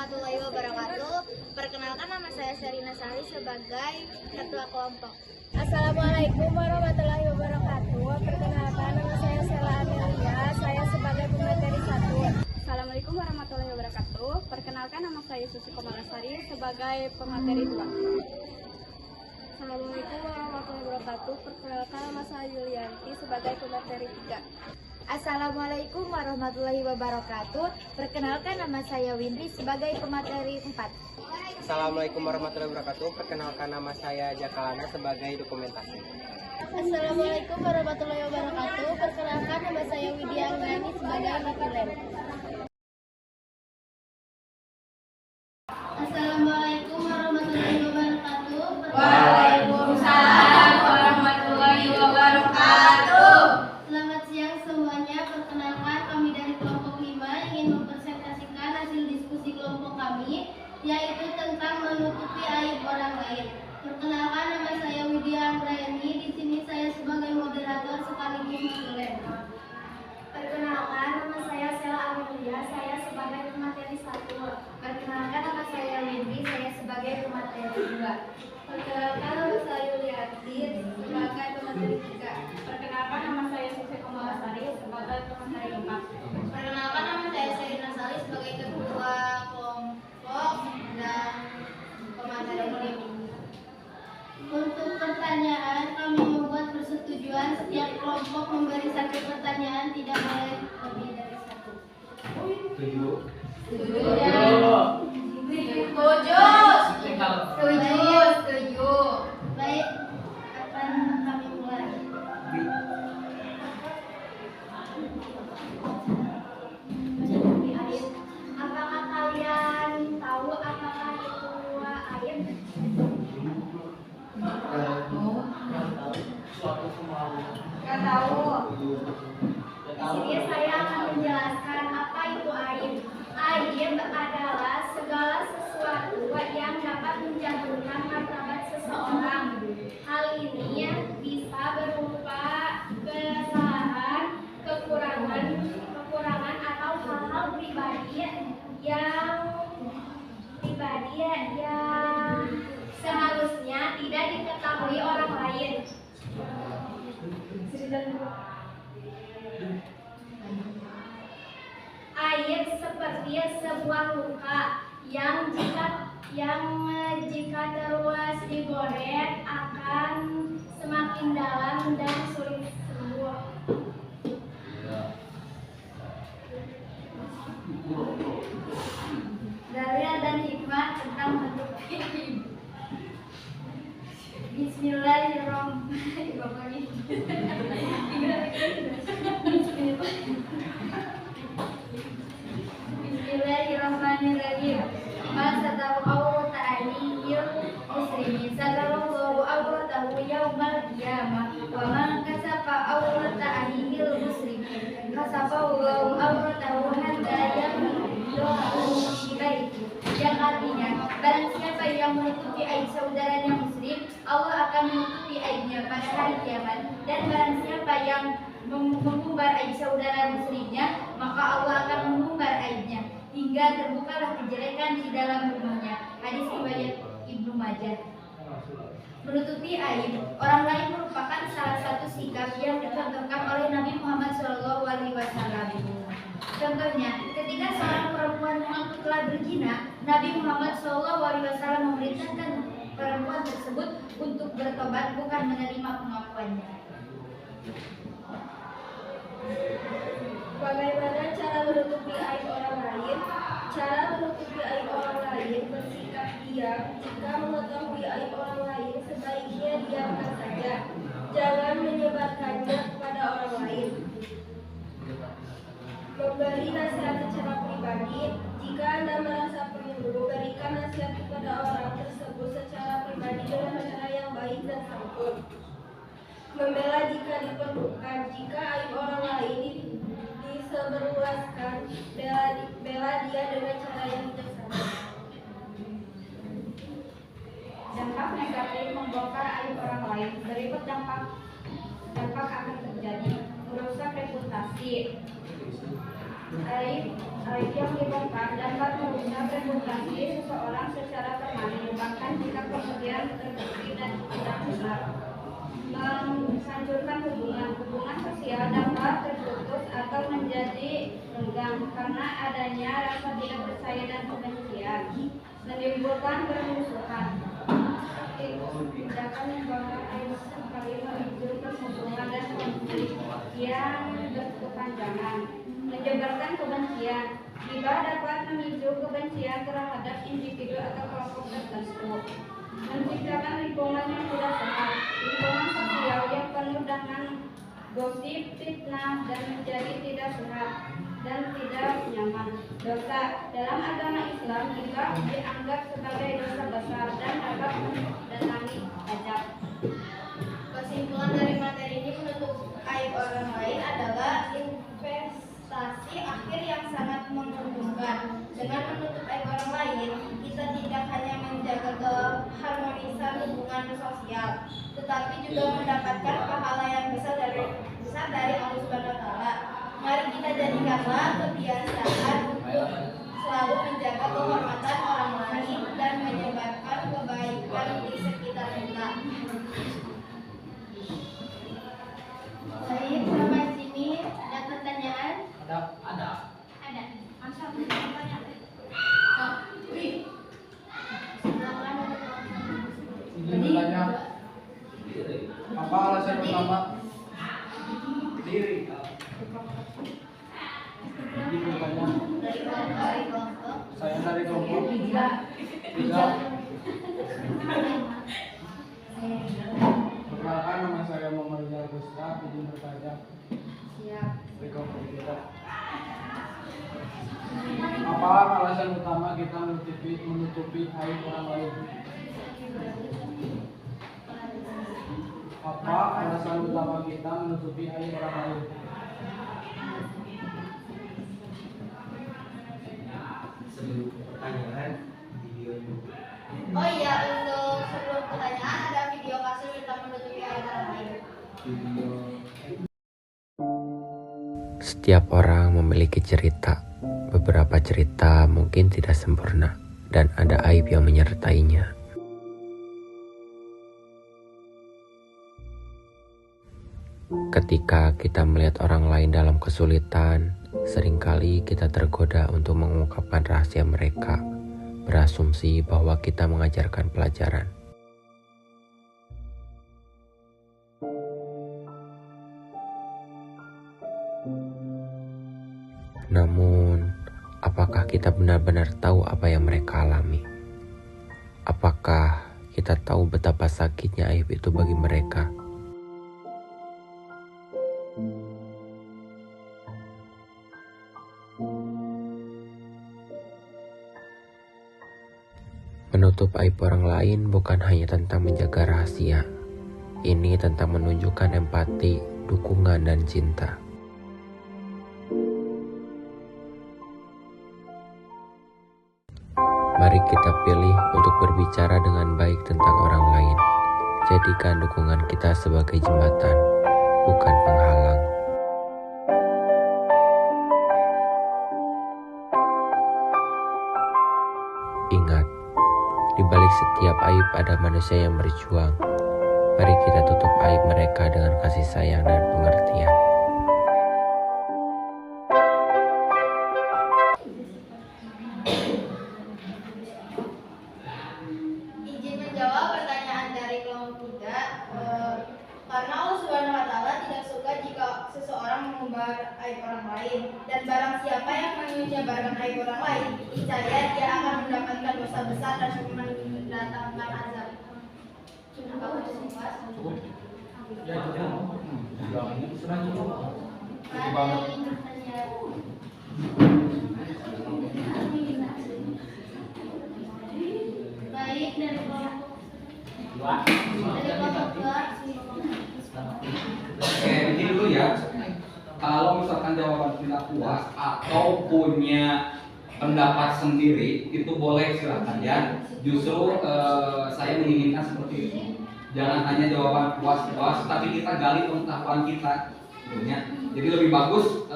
warahmatullahi wabarakatuh. Perkenalkan, nama saya Sherina Sari sebagai ketua kelompok. Assalamualaikum warahmatullahi wabarakatuh. Perkenalkan, nama saya Sela Amelia, saya sebagai pemateri 1. Assalamualaikum warahmatullahi wabarakatuh. Perkenalkan, nama saya Susi Komalasari sebagai pemateri 2. Assalamualaikum warahmatullahi wabarakatuh. Perkenalkan, nama saya Yulianti sebagai pemateri 3. Assalamualaikum warahmatullahi wabarakatuh. Perkenalkan, nama saya Windri sebagai pemateri 4. Assalamualaikum warahmatullahi wabarakatuh. Perkenalkan, nama saya Jakalana sebagai dokumentasi. Assalamualaikum warahmatullahi wabarakatuh. Perkenalkan, nama saya Widya Anggani sebagai Makilen. Assalamualaikum warahmatullahi wabarakatuh. Waalaikumsalam warahmatullahi wabarakatuh. Selamat siang semuanya. Perkenalkan, kami dari kelompok 5 ingin mempresentasikan hasil diskusi kelompok kami, yaitu tentang menutupi aib orang lain. Perkenalkan, nama saya Widya Angrayani. Di sini saya sebagai moderator sekaligus moderator. Perkenalkan, nama saya Sela Amelia. Saya sebagai pemateri 1. Perkenalkan, nama saya Windri. Saya sebagai pemateri 2. Perkenalkan, nama saya Yuliati sebagai pemateri 3. Perkenalkan, nama saya Susi Komalasari sebagai pemateri 4. Perkenalkan, nama saya Sherina Sari sebagai ketua kelompok dan pemateri 5. Untuk pertanyaan, kami membuat persetujuan setiap kelompok memberi 1 pertanyaan, tidak boleh lebih dari 1. Setuju. Baik, akan kami mulai. Apakah kalian tahu apakah itu air? Nggak tahu. Di sini saya akan menjelaskan apa itu aib. Aib adalah segala sesuatu yang dapat menjatuhkan martabat seseorang. Hal ini bisa berupa kesalahan, kekurangan atau hal-hal pribadi yang seharusnya tidak diketahui orang lain. Air seperti sebuah luka yang jika terus digoreng akan semakin dalam dan sulit sembuh. Dalil dan hikmah tentang bentuk aib. Bismillahirrahmanirrahim. Masatahu awrata'aniyil muslimin satarallahu awratahu yawmal qiyamah wa man kasafa awrata'aniyil muslimin kasafallahu awratahu hatta yamdohu baiti. Yang artinya, barang siapa yang menutupi aib saudaranya muslim, Allah akan menutupi aibnya pada hari kiamat. Dan barang siapa yang mengumbar aib saudara muslimnya, maka Allah akan mengumbar aibnya hingga terbukalah kejelekan di dalam rumahnya. Hadis riwayat Ibnu Majah. Menutupi aib orang lain merupakan salah satu sikap yang dicontohkan oleh Nabi Muhammad SAW. Contohnya, ketika seorang perempuan mengaku telah berzina, Nabi Muhammad SAW memerintahkan perempuan tersebut untuk bertobat, bukan menerima pengakuannya. Bagaimana cara menutupi aib orang lain? Cara menutupi aib orang lain, bersikap diam. Jika mengetahui aib orang lain, sebaiknya diamkan saja. Jangan menyebarkannya kepada orang lain. Memberi nasihat secara pribadi. Jika Anda merasa perlu, berikan nasihat kepada orang tersebut secara pribadi dengan cara yang baik dan santun. Membela jika diperlukan. Jika aib orang lain disebarluaskan, bela dia dengan cara yang bijaksana. Dampak negatif membongkar aib orang lain. Berikut dampak akan terjadi: merusak reputasi. Aib aib yang dibongkar dapat merusak reputasi seseorang secara permanen, bahkan jika kemudian terbukti dan tidak benar. Menghancurkan hubungan sosial dapat terputus atau menjadi renggang karena adanya rasa tidak percaya dan kebencian, menimbulkan permusuhan. Tindakan membongkar aib sekali memicu permusuhan dan konflik yang berkepanjangan, menyebarkan kebencian. Riba dapat memicu kebencian terhadap individu atau kelompok tertentu, menciptakan lingkungan yang tidak sehat, lingkungan sosial yang penuh dengan gosip, fitnah, dan menjadi tidak sehat dan tidak nyaman. Dosa dalam agama Islam riba dianggap sebagai dosa besar dan dapat mendatangi hajat. Kesimpulan dari materi ini menutup aib orang lain adalah investasi akhir yang sangat menguntungkan. Dengan menutup aib orang lain, kita tidak hanya menjaga keharmonisan hubungan sosial, tetapi juga mendapatkan pahala yang besar dari Allah Subhanahu wa Ta'ala. Mari kita jadikanlah kebiasaan untuk selalu menjaga kehormatan orang lain dan menyebarkan kebaikan di sekitar kita. Baik, sampai sini ada pertanyaan? Ada. Ada. Masa pertanyaan? Silakan. Izin bertanya. Apa alasan utama? Diri. Izin bertanya. Dari kelompok. Saya dari kelompok. Tiga. Perkenalkan, nama saya Muhammad Rizal Gusta. Izin bertanya. Siap. Dari kelompok kita. Apa alasan utama kita menutupi aib orang lain? Apa alasan utama kita menutupi aib orang lain? Sebelum pertanyaan, video dulu. Oh iya, untuk sebelum pertanyaan ada video kasus kita menutupi aib orang lain. Setiap orang memiliki cerita. Beberapa cerita mungkin tidak sempurna dan ada aib yang menyertainya. Ketika kita melihat orang lain dalam kesulitan, seringkali kita tergoda untuk mengungkapkan rahasia mereka, berasumsi bahwa kita mengajarkan pelajaran. Namun, apakah kita benar-benar tahu apa yang mereka alami? Apakah kita tahu betapa sakitnya aib itu bagi mereka? Menutup aib orang lain bukan hanya tentang menjaga rahasia. Ini tentang menunjukkan empati, dukungan, dan cinta. Mari kita pilih untuk berbicara dengan baik tentang orang lain. Jadikan dukungan kita sebagai jembatan, bukan penghalang. Ingat, di balik setiap aib ada manusia yang berjuang. Mari kita tutup aib mereka dengan kasih sayang dan pengertian. Izin menjawab pertanyaan dari kelompok 3. Karena Allah Subhanahu wa Ta'ala tidak suka jika seseorang mengumbar aib orang lain, dan barang siapa yang menyebarkan aib orang lain, niscaya dia akan mendapatkan dosa besar dan mendatangkan azab. Apakah cukup? Ya, cukup. Sudah cukup. Mari pertanyaan. Baik, dari kelompok 2. Oke, begini dulu ya. Kalau misalkan jawaban tidak puas atau punya pendapat sendiri, itu boleh silakan ya. Justru saya menginginkan seperti itu. Jangan hanya jawaban puas-puas, tapi kita gali pengetahuan kita. Sebenarnya. Jadi lebih bagus.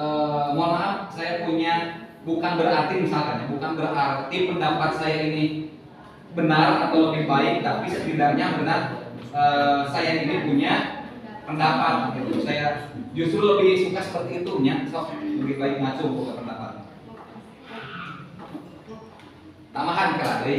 Mohon maaf, saya punya bukan berarti misalkan ya, bukan berarti pendapat saya ini benar atau lebih baik, tapi setidaknya benar saya ini punya pendapat gitu. Saya justru lebih suka seperti itu nya, sok lebih baik ngaco ke pendapat. Tambahan kali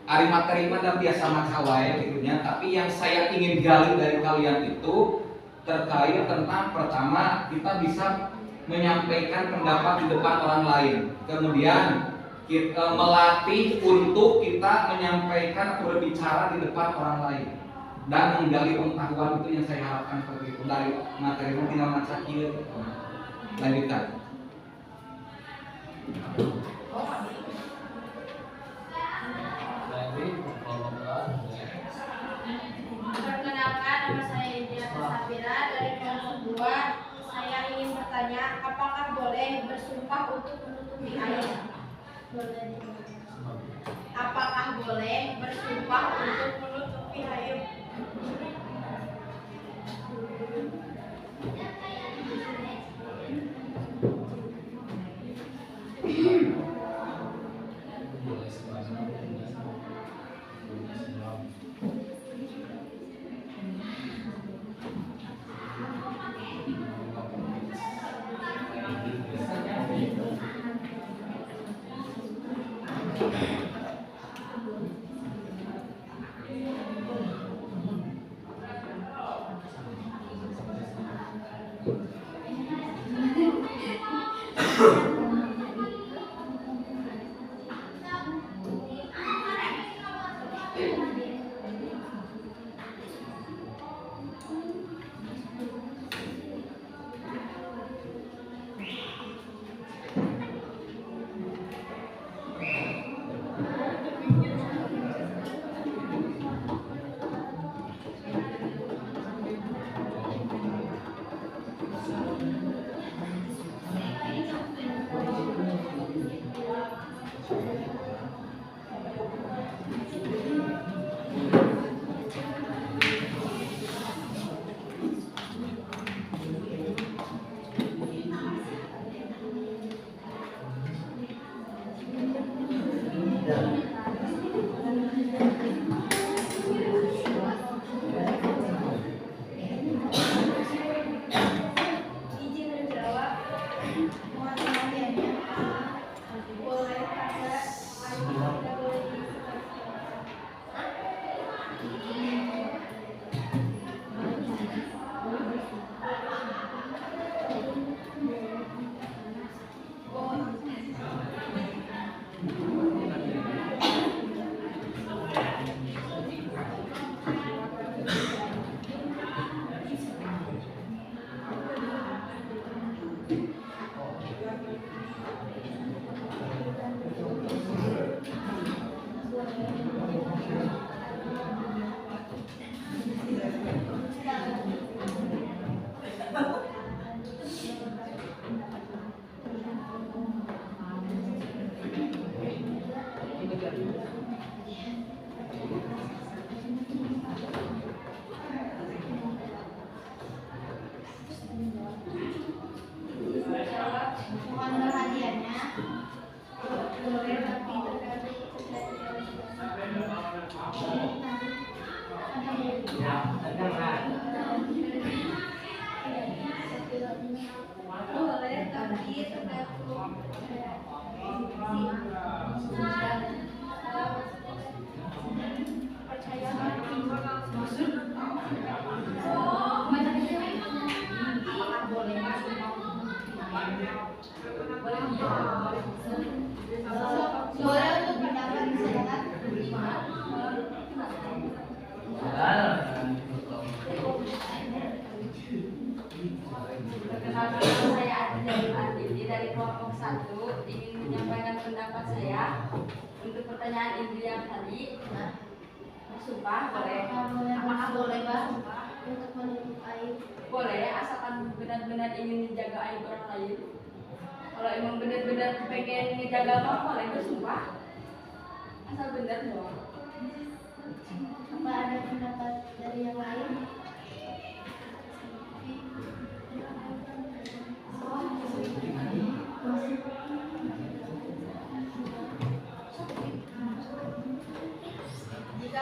ari materi mah biasa macawai gitu nya, tapi yang saya ingin gali dari kalian itu terkait tentang pertama kita bisa menyampaikan pendapat di depan orang lain, kemudian kita melatih untuk kita menyampaikan atau berbicara di depan orang lain dan menggali pengetahuan. Itu yang saya harapkan seperti itu dari materi ini. Tinggal macam ini lanjutkan. Perkenalkan, nama saya Indira Safira dari kelas 2. Saya ingin bertanya, apakah boleh bersumpah untuk menutupi aib? Apakah boleh bersumpah untuk menutupi aib? Mohon perhatiannya. Boleh tapi boleh tapi tergantung percayaan. Apakah boleh boleh untuk pendapat silakan. Perkenalkan, nama saya Aditi dari kelompok 1, ingin menyampaikan pendapat saya untuk pertanyaan Ibu yang tadi. Sumpah boleh. Apakah boleh bersumpah untuk menutup aib? Boleh, asalkan benar-benar ingin menjaga aib orang lain. Kalau emang benar-benar pengen ngejaga mah boleh bersumpah. Asal benar doang. Apa ada pendapat dari yang lain?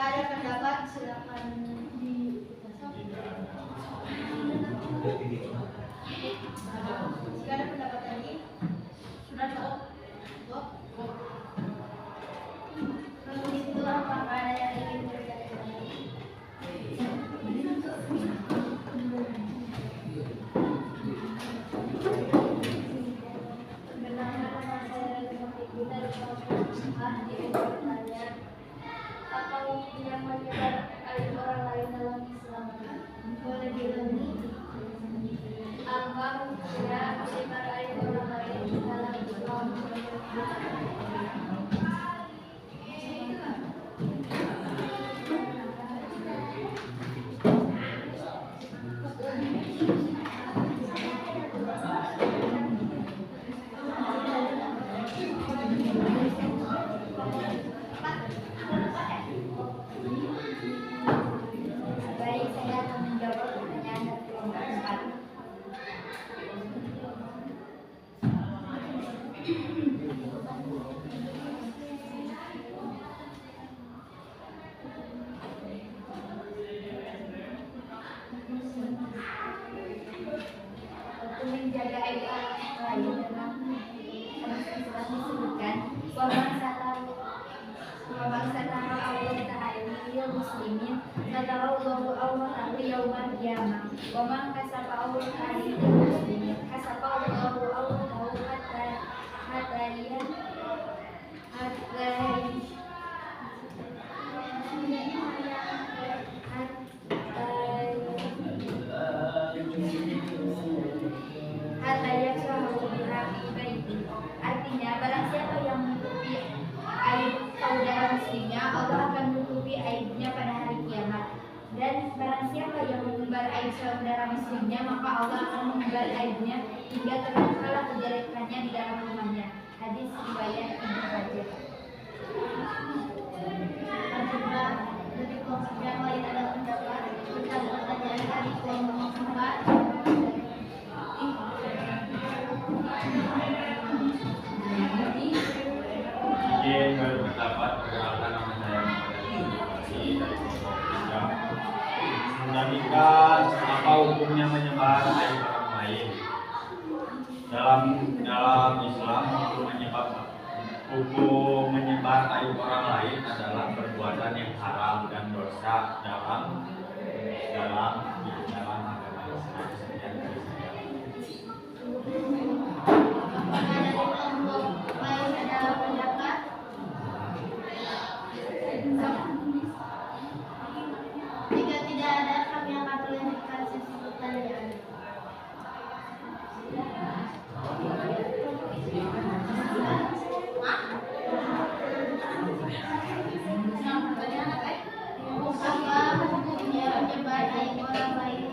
ada pendapat silakan jika ada pendapat lagi sudah cukup. Lalu itu apakah ada yang ingin berkata? Atau yang menyebar aib orang lain dalam Islam. Boleh diulangi? Apa hukumnya menyebar aib orang lain dalam Islam? Baik, saya akan menjawab pertanyaan dari kelompok 4. Untuk menjaga aib orang lain dalam Al-Quran disebutkan wa man satara awrata lil muslimin satarallahu awratahu yaumal qiyamah wa man kasaba awrata lil muslimin kasaballahu awratahu Artinya barang siapa yang menutupi aib saudara muslimnya, Allah akan menutupi aibnya pada hari kiamat. Dan barang siapa yang mengumbar aib saudara muslimnya, maka Allah akan mengumbar aibnya hingga terbukalah kejelekannya di dalam rumahnya. Hadis riwayat Ibnu Majah. Apabila dari kelompok yang lain ada pendapat, kita pertanyaan dari kelompok 4. Izin berpendapat, perkenalkan nama saya Muhammad dari kelompok 3. Menanyakan apa hukumnya menyebar aib orang lain. Dalam Islam hukum menyebar aib orang lain adalah perbuatan yang haram dan dosa dalam agama Islam. Sekian dari saya. Apakah dari kelompok lain ada pendapat? Jika tidak ada, kami akan melanjutkan sesi pertanyaan. Apa hukumnya menyebar aib orang lain?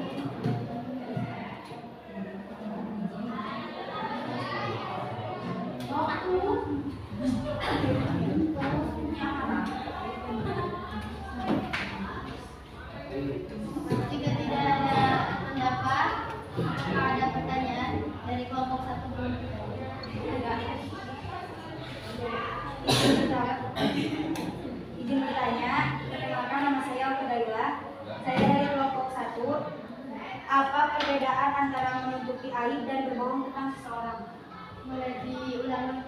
Jika tidak ada pendapat, apakah ada pertanyaan dari kelompok 1? Izin bertanya, perkenalkan nama saya Al-Qadaila. Saya dari kelompok 1. Apa perbedaan antara menutupi aib dan berbohong tentang seseorang? Boleh diulangi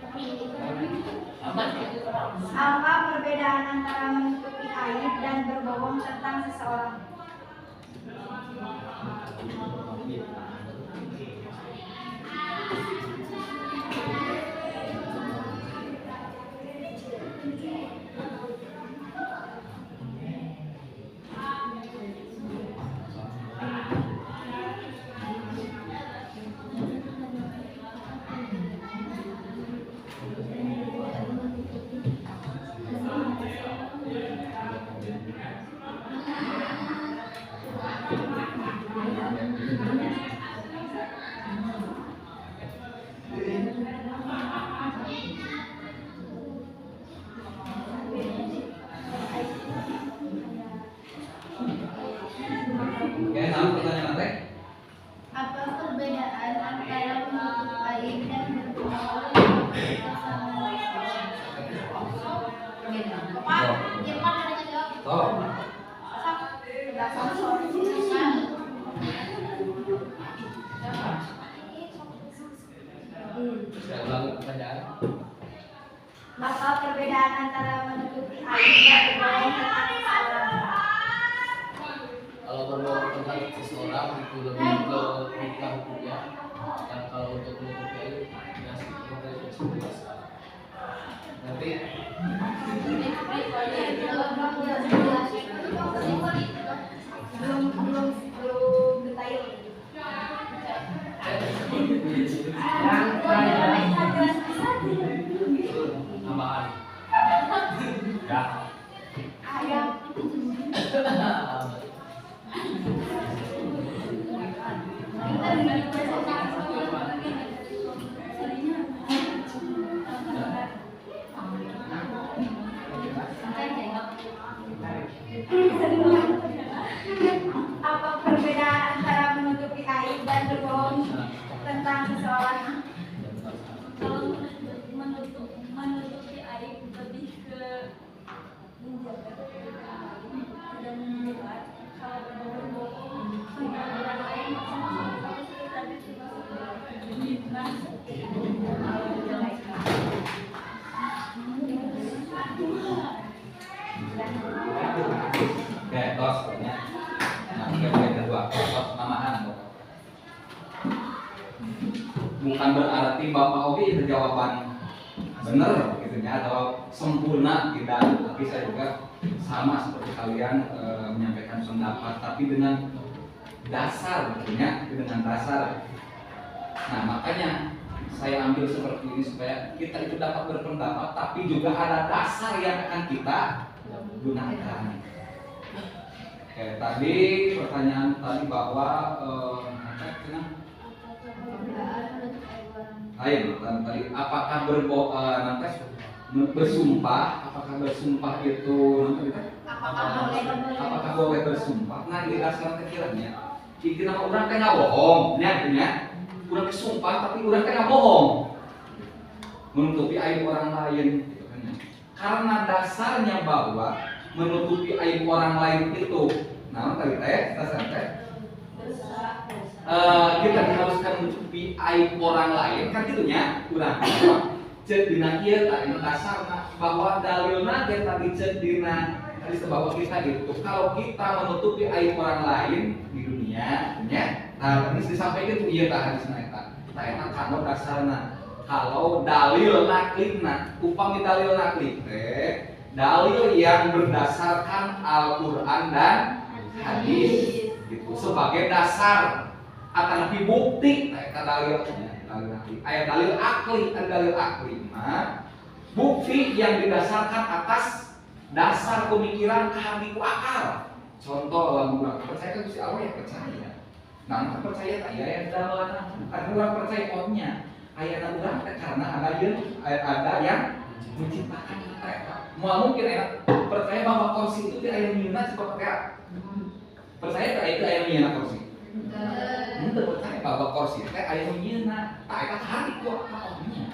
Apa perbedaan antara menutupi aib dan berbohong tentang seseorang? Saya ulangi pertanyaan. Apa perbedaan antara menutupi aib dan berbohong tentang seseorang? Kalau berbohong tentang seseorang itu lebih ke hikmah hukumnya, dan kalau untuk menutupi aib ya seperti yang sudah dijelaskan. Nanti belum detail. tambahan. Ya. Apa perbedaan antara menutupi aib dan berbohong tentang seseorang? Kalau menutupi aib lebih ke menjaga dan membuat. Kalau berbohong tentang orang lain tadi Oke, tos ya. Nah, yang kedua, tos tambahan. Bukan berarti Bapak Obi itu jawaban benar gitu ya atau sempurna tidak, tapi saya juga sama seperti kalian menyampaikan pendapat tapi dengan dasar gitu ya, dengan dasar. Nah, makanya saya ambil seperti ini supaya kita itu dapat berpendapat tapi juga ada dasar yang akan kita gunakan. Oke, tadi pertanyaan tadi bahwa tadi apakah bersumpah? Apakah bersumpah itu apakah boleh bersumpah? Nah, dijelaskan kecilnya. Kita nama orang kan nggak bohong, ya. Orang bersumpah tapi orang kan nggak bohong, menutupi aib orang lain. Gitu kan, ya. Karena dasarnya bahwa menutupi aib orang lain itu, nah tadi dasar kita diharuskan menutupi aib orang lain kan gitunya kurang cek dina kieu tadi dasar bahwa dalilna ge tadi cek dina tadi sebab kita gitu kalau kita menutupi aib orang lain di dunia ya nah ini disampaikan itu ieu tah hadisna eta eta kana dasarna kalau dalil naklina upami dalil naklik dalil yang berdasarkan Al-Qur'an dan hadis gitu sebagai dasar akan lebih bukti dalil akli nah, bukti yang didasarkan atas dasar pemikiran kehadiku akal contoh lamun urang percaya kan Gusti Allah ya percaya nah percaya aya yang dalam ada orang percaya ohnya aya urang karena ada yang menciptakan kita mau mungkin percaya bahwa kursi itu di aya minat seperti percaya itu aya minat kursi untuk percaya bahwa kursi teh aya nyieuna, tak eta hari ku awalnya.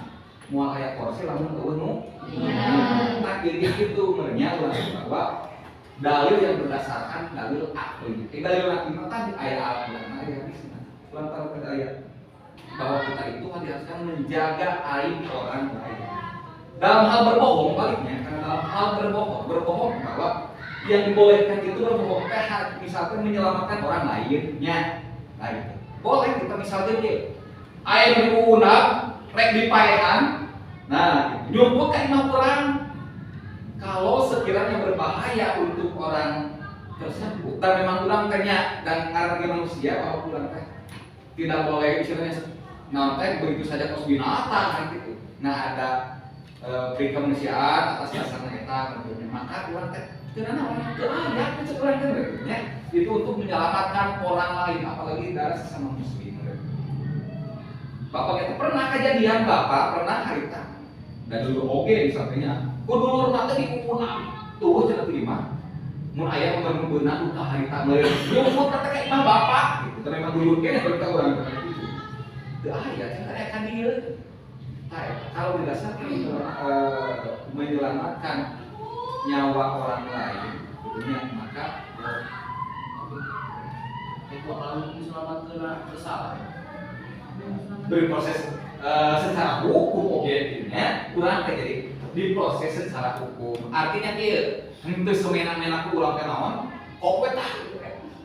Moal aya kursi lamun eueuh tak gitu merenya ulah bahwa dalil yang berdasarkan dalil akli. Dalil akli tadi aya Al-Qur'an aya hadisna. Lantaran percaya bahwa kita itu haruskan menjaga aib orang lain. Dalam hal berbohong baliknya, karena dalam hal berbohong bahwa yang dibolehkan itu berbohong teh misalkan menyelamatkan orang lainnya. Nah, gitu. Boleh kita misalnya dia air diundang, rek dipaehan. Nah, gitu. Nyumput ka imah urang. Kalau sekiranya berbahaya untuk orang tersebut dan memang urang tanya dan karena manusia bahwa urang teh tidak boleh istilahnya nanti begitu saja kos binatang kan gitu. Nah, ada kemanusiaan atas dasarnya eta maka urang teh karena orang layak kecekurang ya itu untuk menyelamatkan orang lain apalagi darah sesama muslim. Bapak kita pernah kejadian bapak pernah harita dan dulu oke misalnya kudu nanti diulang tuh cenah terima mun aya mengeunah ka harita meureun nyumput kata ka imah bapak gitu karena memang dulu kene berita urang gitu teu aya cenah aya ka dieu kalau didasarkan menyelamatkan nyawa orang lain tentunya maka itu kalau selamat kena bersalah berproses secara hukum objektifnya kurang teh jadi diproses secara hukum. Artinya kieu henteu semena-mena ku urang teh naon kok we tah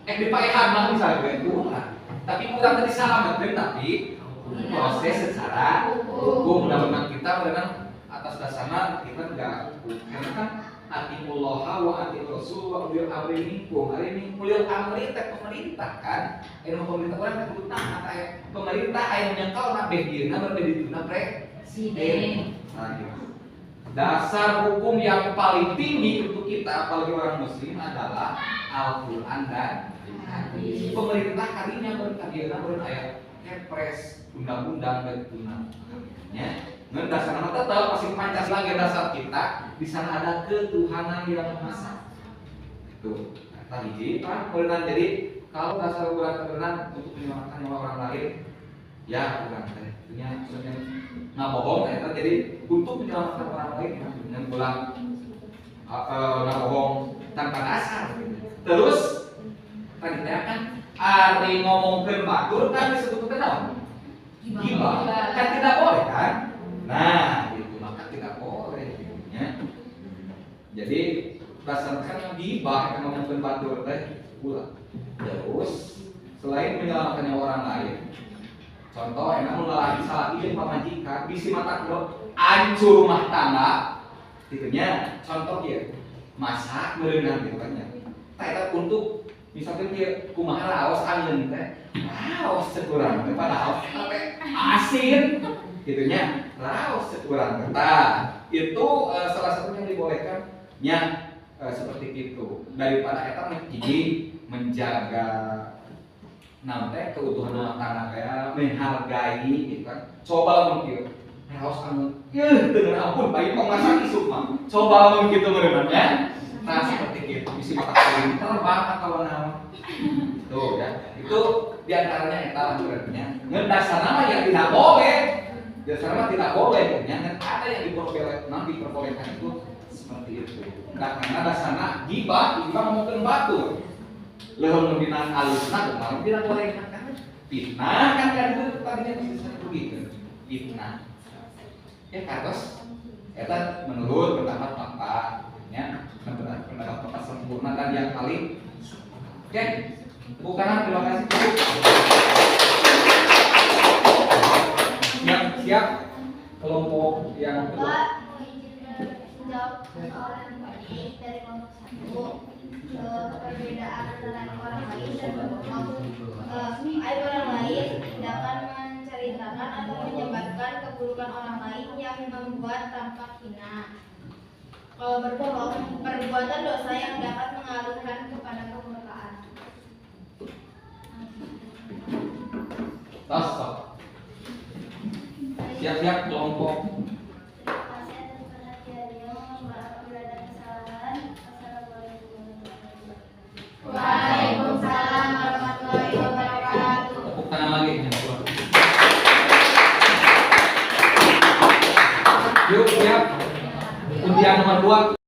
dipaehan mah misalnya kurang. Tapi kurang tadi salametkeun tapi proses secara hukum. Mudah-mudahan kita berenang atas dasarnya kita tidak karena kan atiullah wa atiur rasul wa ulil amri minkum. Hari ini ulil amri teh pemerintah kan. Pemerintah orang teh kudu taat pemerintah aya nyekal na behdieuna berbedituna presiden. Nah, gitu. Dasar hukum yang paling tinggi untuk kita apalagi orang muslim adalah Al-Qur'an dan hadis. Pemerintah kadinya berkadieuna aya kepres undang-undang dan undang-undangnya. Ngan dasarna tetep masih Pancasila ge dasar kita, di sana ada ketuhanan yang Maha Esa. Itu. Nah, hiji kan kemudian jadi kalau dasar berat untuk menyelamatkan nyawa orang lain ya kurang teh. Maksudnya ngabohong eta jadi untuk menyelamatkan orang lain dengan pulang ngabohong tanpa dasar. Terus tadi teh kan ari ngomongkeun batur kan disebut naon? Gibah. Kan tidak boleh kan? Nah, itu maka tidak boleh ya. Jadi berdasarkan gibah yang ngomongkeun batur teh ulah. Terus selain menyelamatkan nyawa orang lain, contoh enak melalui salah izin pamajikan bisi mata kulo hancur rumah tangga gitunya. Contoh ya masak berenang gitu kan ya. Tah untuk misalkan dia kumaha raos angin teh raos sekurang teh padahal teh asin gitunya raos sekurang teh. Itu salah satu yang dibolehkan nya seperti itu daripada eta hiji menjaga teh keutuhan rumah tangga kayak menghargai gitu kan. Coba mungkin raos angin dengan ampun bayi pengasak isuk mah coba mungkin gitu merenangnya. Nah seperti itu bisa mata kuling terbang atau naon tuh ya itu diantaranya eta aturannya ngedasarna mah yang tidak boleh dasarnya tidak boleh yang ada yang diperbolehkan itu seperti itu. Nah karena dasarnya gibah ngomongkeun batur leuheung membina alisna kumaha tidak boleh kan fitnah kan itu tadinya bisa begitu fitnah ya kados eta menurut pendapat Bapak ya pendapat Bapak sempurna dan yang paling oke. Tepuk tangan, terima kasih. Siap kelompok yang kedua. Pak, mau izin menjawab soalan tadi dari kelompok 1. Perbedaan antara orang lain dan aib orang lain tidak akan menceritakan atau menyebarkan keburukan orang lain yang membuat tampak hina. Kalau berbohong, perbuatan dosa yang dapat mengalihkan kepada kemurkaan. Tas. Siap-siap kelompok. Terima kasih atas perhatiannya. Maaf bila ada kesalahan. Assalamualaikum warahmatullahi wabarakatuh. Waalaikumsalam warahmatullahi wabarakatuh. Tepuk tangan lagi. Yuk siap. Undian nomor 2.